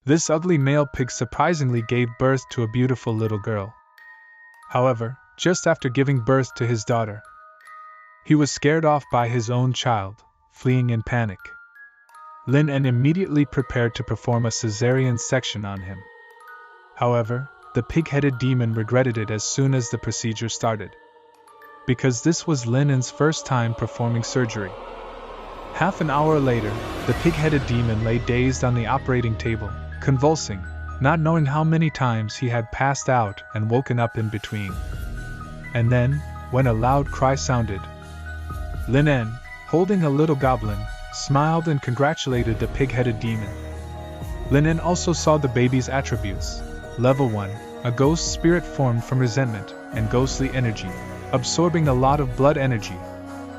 This ugly male pig surprisingly gave birth to a beautiful little girl. However, just after giving birth to his daughter, he was scared off by his own child, fleeing in panic. Lin En immediately prepared to perform a cesarean section on him. However, the pig-headed demon regretted it as soon as the procedure started, because this was Lin En's first time performing surgery. Half an hour later, the pig-headed demon lay dazed on the operating table, convulsing, not knowing how many times he had passed out and woken up in between. And then, when a loud cry sounded, Lin En, holding a little goblin, smiled and congratulated the pig-headed demon. Lin En also saw the baby's attributes. Level 1, a ghost spirit formed from resentment and ghostly energy, absorbing a lot of blood energy,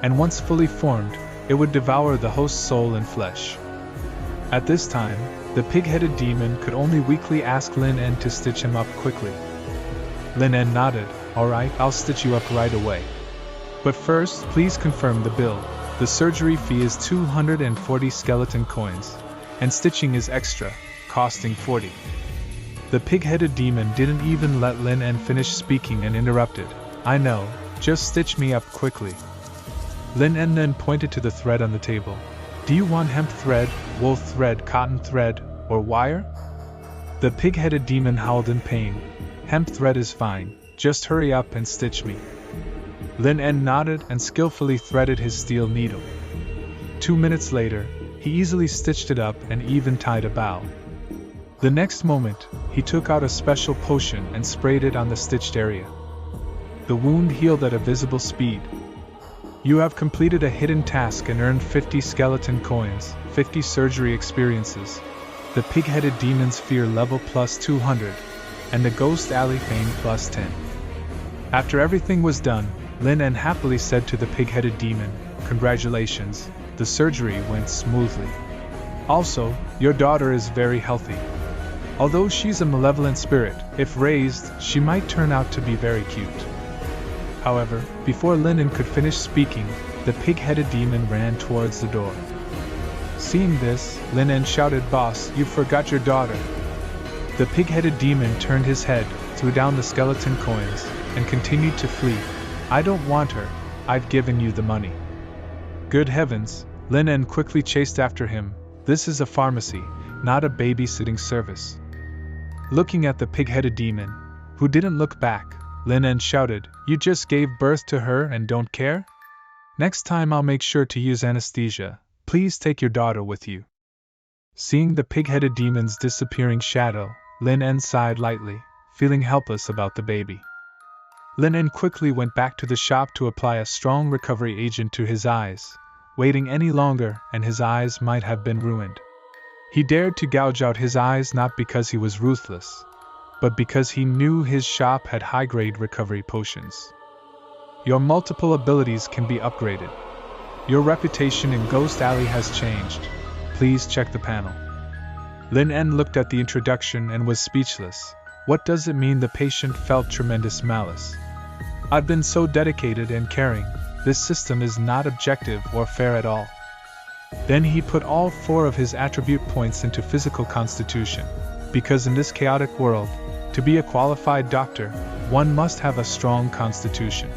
and once fully formed, it would devour the host's soul and flesh. At this time, the pig-headed demon could only weakly ask Lin En to stitch him up quickly. Lin En nodded. "Alright, I'll stitch you up right away. But first, please confirm the bill. The surgery fee is 240 skeleton coins, and stitching is extra, costing 40. The pig-headed demon didn't even let Lin En finish speaking and interrupted. "I know, just stitch me up quickly." Lin En then pointed to the thread on the table. "Do you want hemp thread, wool thread, cotton thread, or wire?" The pig-headed demon howled in pain. "Hemp thread is fine, just hurry up and stitch me." Lin En nodded and skillfully threaded his steel needle. 2 minutes later, he easily stitched it up and even tied a bow. The next moment, he took out a special potion and sprayed it on the stitched area. The wound healed at a visible speed. "You have completed a hidden task and earned 50 skeleton coins, 50 surgery experiences, the pig-headed demon's fear level plus 200, and the ghost alley fame plus 10. After everything was done, Lin En happily said to the pig-headed demon, "Congratulations, the surgery went smoothly. Also, your daughter is very healthy. Although she's a malevolent spirit, if raised, she might turn out to be very cute." However, before Lin En could finish speaking, the pig-headed demon ran towards the door. Seeing this, Lin En shouted, "Boss, you forgot your daughter." The pig-headed demon turned his head, threw down the skeleton coins, and continued to flee. "I don't want her, I've given you the money." Good heavens, Lin En quickly chased after him. This is a pharmacy, not a babysitting service. Looking at the pig-headed demon, who didn't look back, Lin En shouted, "You just gave birth to her and don't care? Next time I'll make sure to use anesthesia. Please take your daughter with you." Seeing the pig-headed demon's disappearing shadow, Lin En sighed lightly, feeling helpless about the baby. Lin En quickly went back to the shop to apply a strong recovery agent to his eyes. Waiting any longer, and his eyes might have been ruined. He dared to gouge out his eyes not because he was ruthless, but because he knew his shop had high-grade recovery potions. Your multiple abilities can be upgraded. Your reputation in Ghost Alley has changed. Please check the panel. Lin En looked at the introduction and was speechless. What does it mean? The patient felt tremendous malice. "I've been so dedicated and caring. This system is not objective or fair at all." Then he put all 4 of his attribute points into physical constitution, because in this chaotic world, to be a qualified doctor, one must have a strong constitution.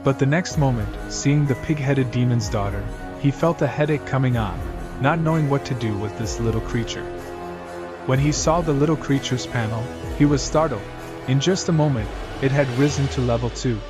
But the next moment, seeing the pig-headed demon's daughter, he felt a headache coming on, not knowing what to do with this little creature. When he saw the little creature's panel, he was startled. In just a moment, it had risen to level 2.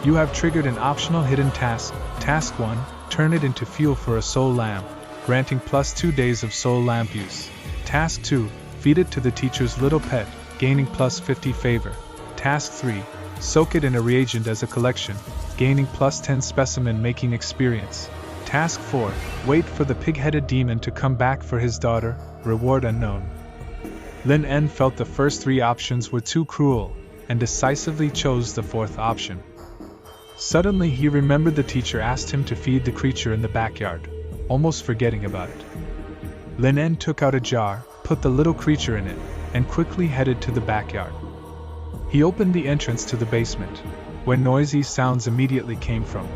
You have triggered an optional hidden task. Task 1, turn it into fuel for a soul lamp, granting plus 2 days of soul lamp use. Task 2, feed it to the teacher's little pet, gaining plus 50 favor. Task 3, soak it in a reagent as a collection, gaining plus 10 specimen making experience. Task 4, wait for the pig-headed demon to come back for his daughter, reward unknown. Lin En felt the first 3 options were too cruel, and decisively chose the 4th option. Suddenly he remembered the teacher asked him to feed the creature in the backyard, almost forgetting about it. Lin En took out a jar, put the little creature in it, and quickly headed to the backyard. He opened the entrance to the basement, where noisy sounds immediately came from.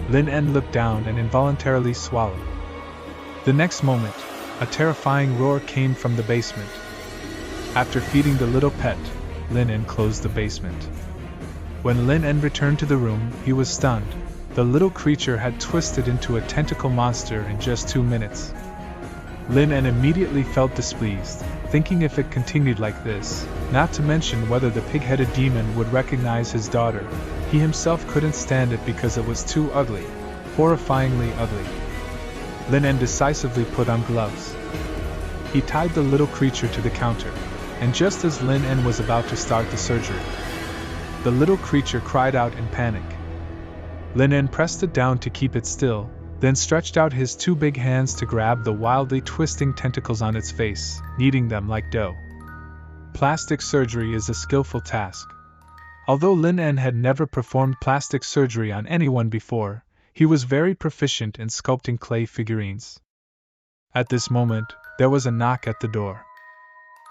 Lin En looked down and involuntarily swallowed. The next moment, a terrifying roar came from the basement. After feeding the little pet, Lin-En closed the basement. When Lin-En returned to the room, he was stunned. The little creature had twisted into a tentacle monster in just 2 minutes. Lin-En immediately felt displeased, thinking if it continued like this, not to mention whether the pig-headed demon would recognize his daughter, he himself couldn't stand it because it was too ugly, horrifyingly ugly. Lin-En decisively put on gloves. He tied the little creature to the counter, and just as Lin-En was about to start the surgery, the little creature cried out in panic. Lin-En pressed it down to keep it still, then stretched out his 2 big hands to grab the wildly twisting tentacles on its face, kneading them like dough. Plastic surgery is a skillful task. Although Lin-En had never performed plastic surgery on anyone before, he was very proficient in sculpting clay figurines. At this moment, there was a knock at the door.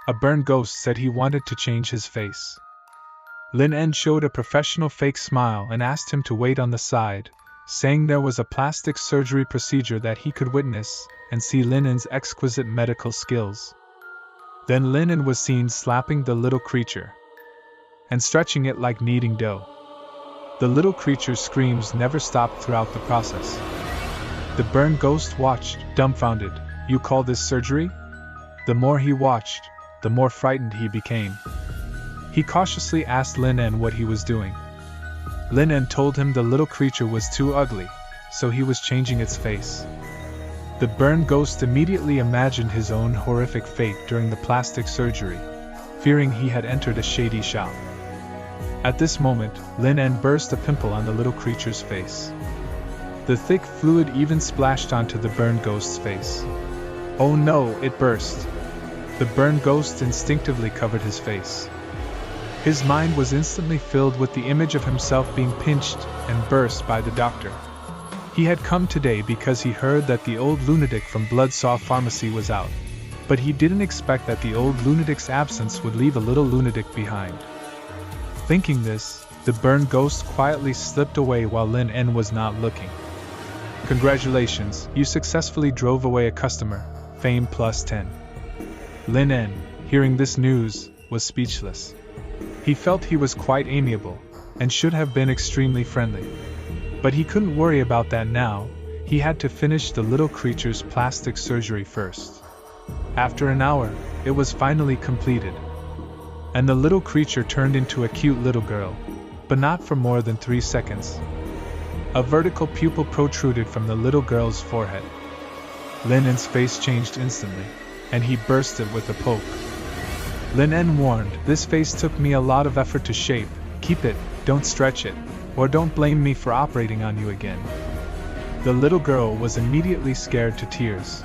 A burned ghost said he wanted to change his face. Lin-En showed a professional fake smile and asked him to wait on the side, saying there was a plastic surgery procedure that he could witness and see Lin-En's exquisite medical skills. Then Lin-En was seen slapping the little creature and stretching it like kneading dough. The little creature's screams never stopped throughout the process. The burned ghost watched, dumbfounded. "You call this surgery?" The more he watched, the more frightened he became. He cautiously asked Lin-En what he was doing. Lin-En told him the little creature was too ugly, so he was changing its face. The burned ghost immediately imagined his own horrific fate during the plastic surgery, fearing he had entered a shady shop. At this moment, Lin-En burst a pimple on the little creature's face. The thick fluid even splashed onto the burned ghost's face. Oh no, it burst. The burned ghost instinctively covered his face. His mind was instantly filled with the image of himself being pinched and burst by the doctor. He had come today because he heard that the old lunatic from Bloodsaw Pharmacy was out, but he didn't expect that the old lunatic's absence would leave a little lunatic behind. Thinking this, the burned ghost quietly slipped away while Lin-En was not looking. Congratulations, you successfully drove away a customer, fame +10. Lin-En, hearing this news, was speechless. He felt he was quite amiable, and should have been extremely friendly. But he couldn't worry about that now, he had to finish the little creature's plastic surgery first. After an hour, it was finally completed. And the little creature turned into a cute little girl, but not for more than 3 seconds. A vertical pupil protruded from the little girl's forehead. Lin-En's face changed instantly, and he burst it with a poke. Lin-En warned, "This face took me a lot of effort to shape, keep it, don't stretch it, or don't blame me for operating on you again." The little girl was immediately scared to tears.